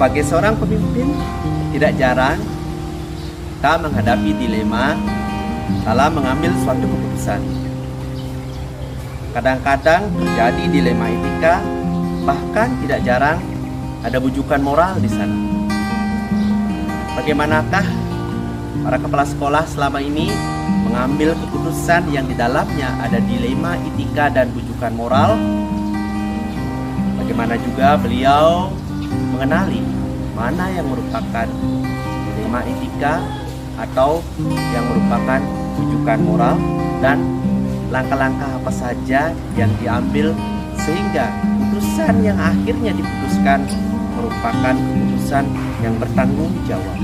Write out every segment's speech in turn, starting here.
Sebagai seorang pemimpin, tidak jarang kita menghadapi dilema dalam mengambil suatu keputusan. Kadang-kadang terjadi dilema etika, bahkan tidak jarang ada bujukan moral di sana. Bagaimanakah para kepala sekolah selama ini mengambil keputusan yang di dalamnya ada dilema etika dan bujukan moral? Bagaimana juga beliau mengenali mana yang merupakan dilema etika atau yang merupakan bujukan moral, dan langkah-langkah apa saja yang diambil sehingga keputusan yang akhirnya diputuskan merupakan keputusan yang bertanggung jawab.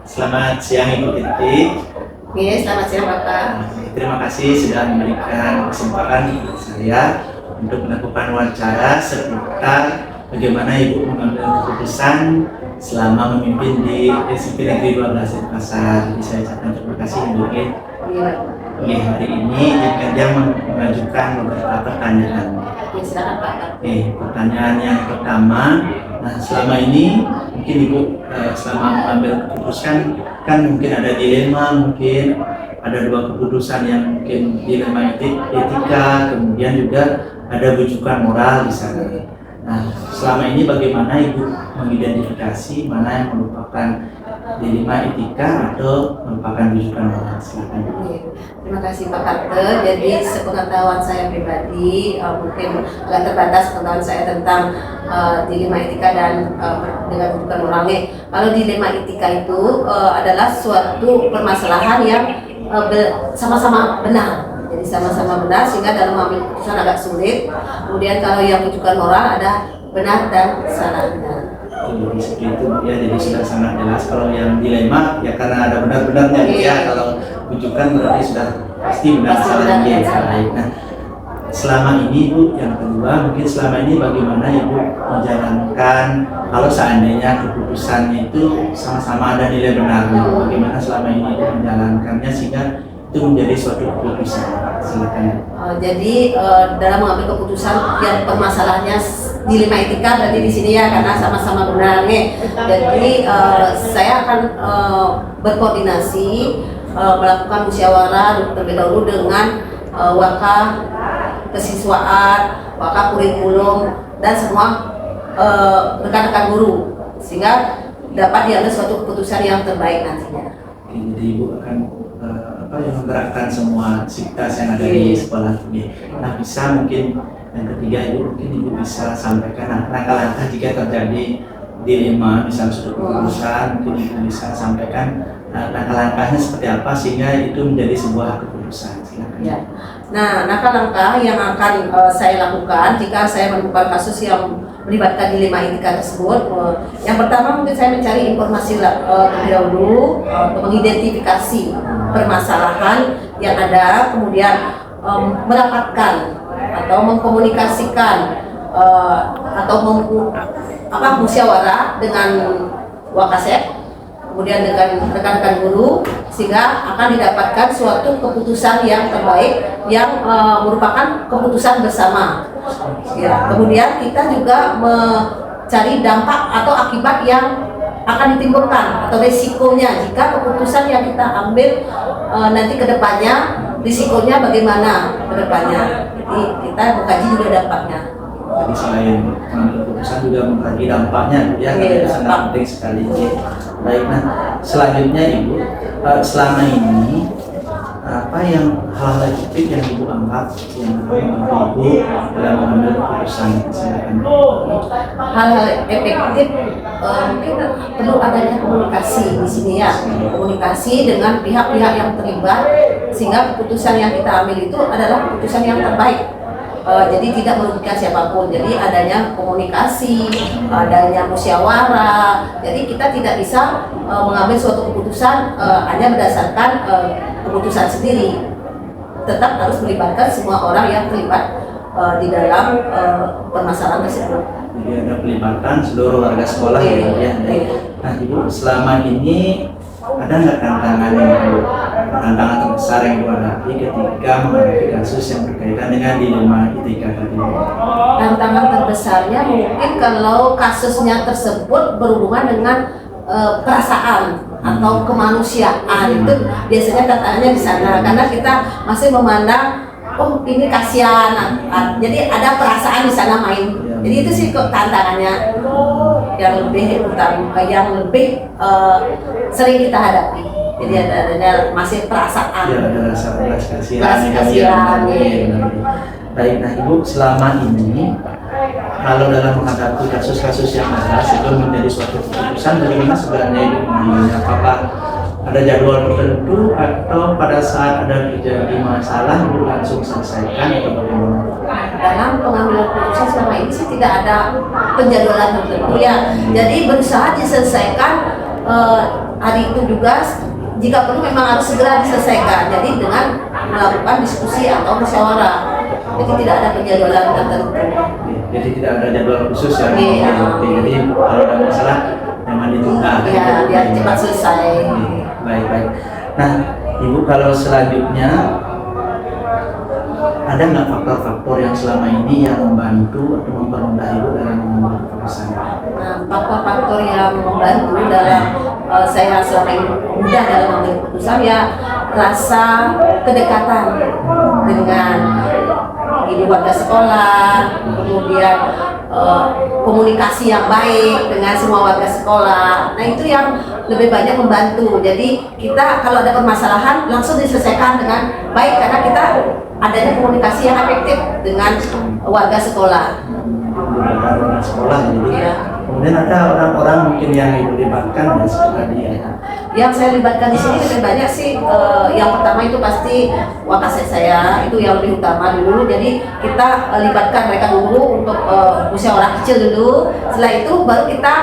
Selamat siang Ibu Titi. Oke, selamat siang Bapak. Terima kasih sudah memberikan kesempatan saya untuk melakukan wawancara seputar bagaimana Ibu mengambil keputusan selama memimpin di SMP Negeri 12 Denpasar. Jadi saya ucapkan terima kasih Ibu. Iya, Hari ini Ibu mengajukan beberapa pertanyaan. ya, silakan Pak. Pertanyaan yang pertama, selama ini mungkin Ibu selama mengambil keputusan kan mungkin ada dilema, mungkin ada dua keputusan yang mungkin dilema etika, kemudian juga ada bujukan moral di sana. Nah, selama ini bagaimana Ibu mengidentifikasi mana yang merupakan dilema etika atau merupakan bujukan moral? Silakan. Terima kasih Pak Karte. Jadi sepengetahuan saya pribadi, mungkin agak terbatas pengetahuan saya tentang dilema etika dan dengan bujukan moralnya. Kalau dilema etika itu adalah suatu permasalahan yang sama-sama benar. Jadi sama-sama benar sehingga dalam mengambil keputusan agak sulit. Kemudian kalau yang bujukan moral ada benar dan salah benar. Jadi seperti itu ya, jadi sudah sangat jelas. Kalau yang dilema ya karena ada benar-benarnya ya. Kalau bujukan berarti sudah pasti benar salahnya ya. Baik. Nah, selama ini Bu, yang kedua mungkin selama ini bagaimana Ibu menjalankan kalau seandainya keputusannya itu sama-sama ada nilai benarnya, bagaimana selama ini Ibu menjalankannya sehingga itu menjadi suatu keputusan? Silakan. Jadi dalam mengambil keputusan yang permasalahannya dilema etika berarti di sini ya karena sama-sama benar nih. Jadi saya akan berkoordinasi melakukan musyawarah terlebih dahulu dengan waka kesiswaan, waka kurikulum dan semua rekan-rekan guru sehingga dapat diambil suatu keputusan yang terbaik nantinya. Jadi Ibu akan yang menggerakkan semua sivitas yang ada di sekolah ini. Nah, bisa mungkin yang ketiga Ibu, mungkin Ibu bisa sampaikan langkah-langkah jika terjadi dilema, misalnya suatu keputusan, mungkin Ibu bisa sampaikan langkah-langkahnya seperti apa sehingga itu menjadi sebuah keputusan. Silakan. Ya. Nah, langkah-langkah yang akan saya lakukan jika saya menemukan kasus yang melibatkan dilema etika tersebut, yang pertama mungkin saya mencari informasi terlebih dahulu untuk mengidentifikasi permasalahan yang ada, kemudian merapatkan atau mengkomunikasikan atau musyawarah dengan wakasek, kemudian dengan rekan-rekan guru sehingga akan didapatkan suatu keputusan yang terbaik yang merupakan keputusan bersama. Ya, kemudian kita juga mencari dampak atau akibat yang akan ditimbulkan atau risikonya jika keputusan yang kita ambil nanti ke depannya, risikonya bagaimana ke depannya. Jadi kita mengkaji juga dampaknya. Jadi selain mengambil keputusan juga mengkaji dampaknya ya, itu sangat penting sekali. Baik, nah selanjutnya Ibu, selama ini apa yang hal-hal efektif yang Ibu anggap yang membantu Ibu dalam mengambil keputusan? Silakan. Hal-hal efektif mungkin perlu adanya komunikasi di sini ya, komunikasi dengan pihak-pihak yang terlibat sehingga keputusan yang kita ambil itu adalah keputusan yang terbaik. Jadi tidak merugikan siapapun. Jadi adanya komunikasi, adanya musyawarah. Jadi kita tidak bisa mengambil suatu keputusan hanya berdasarkan keputusan sendiri. Tetap harus melibatkan semua orang yang terlibat di dalam permasalahan tersebut. Jadi ada pelibatan seluruh warga sekolah ya. Nah Ibu, selama ini ada nggak tantangan yang Ibu tantangan terbesar yang Ibu hadapi ketika menghadapi kasus yang berkaitan dengan dilema etika tadi? Tantangan terbesarnya mungkin kalau kasusnya tersebut berhubungan dengan perasaan atau kemanusiaan, itu biasanya tantangannya di sana karena kita masih memandang oh ini kasihan, jadi ada perasaan di sana main. Jadi itu sih kok tantangannya yang lebih utama, yang lebih sering kita hadapi. Jadi ada masih perasaan. Ya, ada rasa belas kasihan. Kasihan. Baik, nah Ibu selama ini kalau dalam menghadapi kasus-kasus yang ada sebelum menjadi suatu keputusan, bagaimana sebenarnya Ibu mengambilnya? Apakah ada jadwal tertentu atau pada saat ada terjadi masalah Ibu langsung selesaikan atau bagaimana? Dalam pengambilan keputusan selama ini sih tidak ada penjadwalan tertentu ya. Jadi berusaha diselesaikan hari itu juga, jika perlu memang harus segera diselesaikan. Jadi dengan melakukan diskusi atau musyawarah. Jadi tidak ada penjadwalan tertentu. Jadi tidak ada jadwal khusus ya. Iya. Jadi kalau ada masalah memang ditunda. Iya, biar cepat selesai. Baik. Nah, Ibu kalau selanjutnya ada nggak faktor-faktor yang selama ini yang membantu atau mempermudah Ibu dalam mengambil keputusan? Nah, faktor-faktor yang membantu dalam saya selama ini mudah dalam mengambil keputusan ya rasa kedekatan dengan ibu warga sekolah, kemudian komunikasi yang baik dengan semua warga sekolah. Nah itu yang lebih banyak membantu. Jadi kita kalau ada permasalahan langsung diselesaikan dengan baik karena kita adanya komunikasi yang efektif dengan warga sekolah. Warga sekolah jadi. Ya. Kemudian ada orang-orang mungkin yang Ibu libatkan dan seperti ya. Yang saya libatkan di sini lebih banyak sih yang pertama itu pasti wakasek saya itu yang lebih utama dulu. Jadi kita libatkan mereka dulu untuk musyawarah kecil dulu. Setelah itu baru kita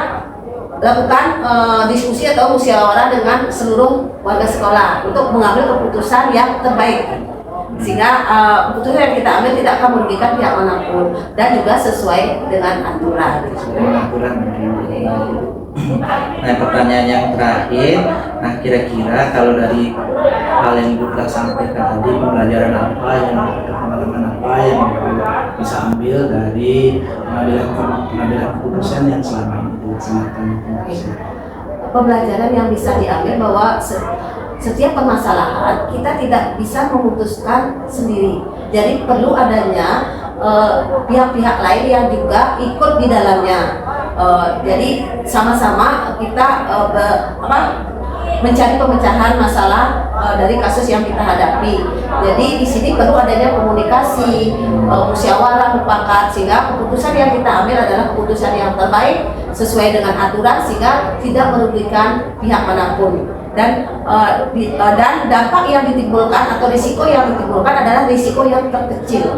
lakukan diskusi atau musyawarah dengan seluruh warga sekolah untuk mengambil keputusan yang terbaik. Sehingga keputusan yang kita ambil tidak akan merugikan pihak manapun dan juga sesuai dengan aturan. Nah, pertanyaan yang terakhir, nah kira-kira kalau dari hal yang Ibu telah sampaikan tadi, pembelajaran apa yang pengalaman apa yang Ibu bisa ambil dari pengambilan keputusan yang selama ini dilaksanakan? Pembelajaran yang bisa diambil bahwa setiap permasalahan kita tidak bisa memutuskan sendiri. Jadi perlu adanya pihak-pihak lain yang juga ikut di dalamnya. Jadi sama-sama kita mencari pemecahan masalah dari kasus yang kita hadapi. Jadi di sini perlu adanya komunikasi, musyawarah, mufakat sehingga keputusan yang kita ambil adalah keputusan yang terbaik sesuai dengan aturan sehingga tidak merugikan pihak manapun. Dan dampak yang ditimbulkan atau risiko yang ditimbulkan adalah risiko yang terkecil.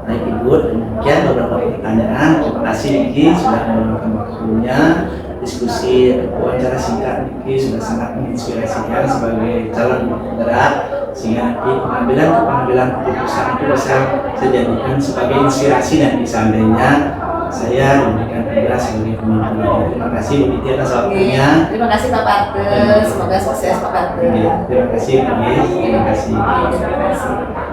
Baik Ibu, demikian beberapa pertanyaan. Terima kasih Niki sudah meluangkan waktunya. Diskusi wawancara singkat Niki sudah sangat menginspirasikan sebagai calon penggerak sehingga nanti pengambilan keputusan itu bisa saya jadikan sebagai inspirasi nanti seandainya saya diberikan tugas sebagai pemimpin. Terima kasih Bu Titi atas waktunya. Terima kasih Pak Pate, semoga sukses Pak Pate. Terima kasih Bu. Terima kasih. Terima kasih.